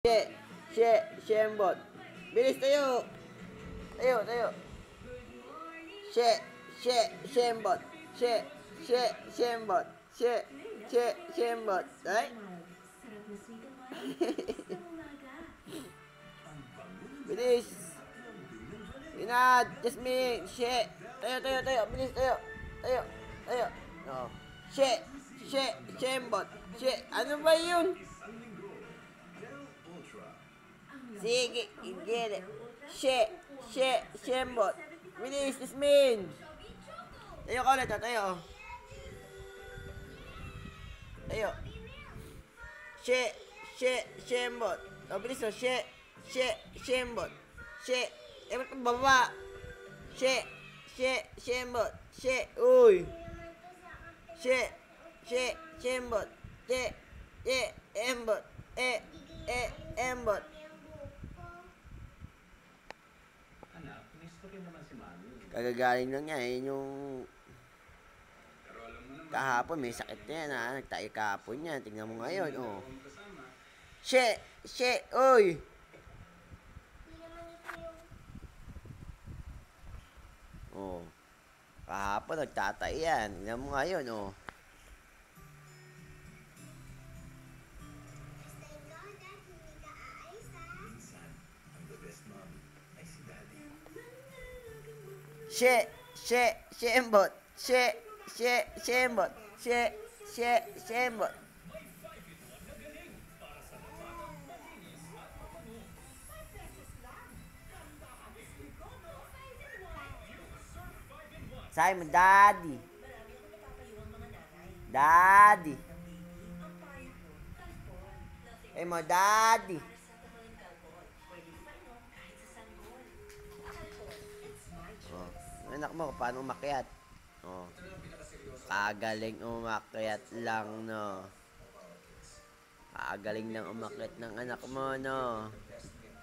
Shembot. Bilis tayo. Tayo. Shembot. Shembot. Shembot. Ay. Bilis. Inad. Jasmine. Tayo. Bilis tayo. Tayo. No. Shembot. Ano ba yun? Sige, get it. Shembot. Bilis, Jasmine. Tayo ka ulit, tayo. Tayo. Shembot. O, bilis o, shembot. Ewan ka baba. Shembot. Uy. Shembot. Embot. Embot. Kagagaling lang niya yung kahapon may sakit na yan nagtayo kahapon yan, tingnan mo ngayon oy kahapon nagtatay yan, tingnan mo ngayon Shembot. Shembot. Sabi mo, Daddy. Eh mo, Daddy. Anak mo, paano umakyat? Kagaling umakyat lang, no? Kagaling lang umakyat ng anak mo, no?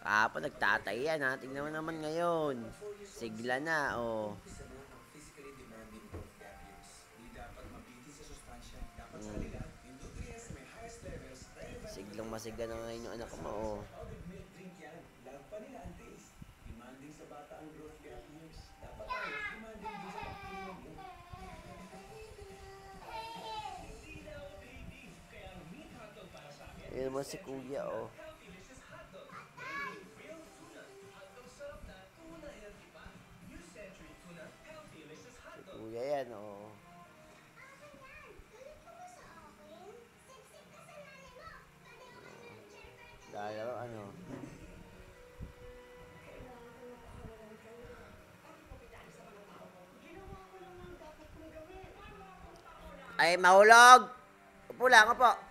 Kahapon nagtatay yan, ha? Tingnan mo naman ngayon. Sigla na, Siglang masiga na ngayon yung anak mo, Ayan naman si Kuya, Si Kuya yan, Dahil ay, mahulog. Upo lang, upo.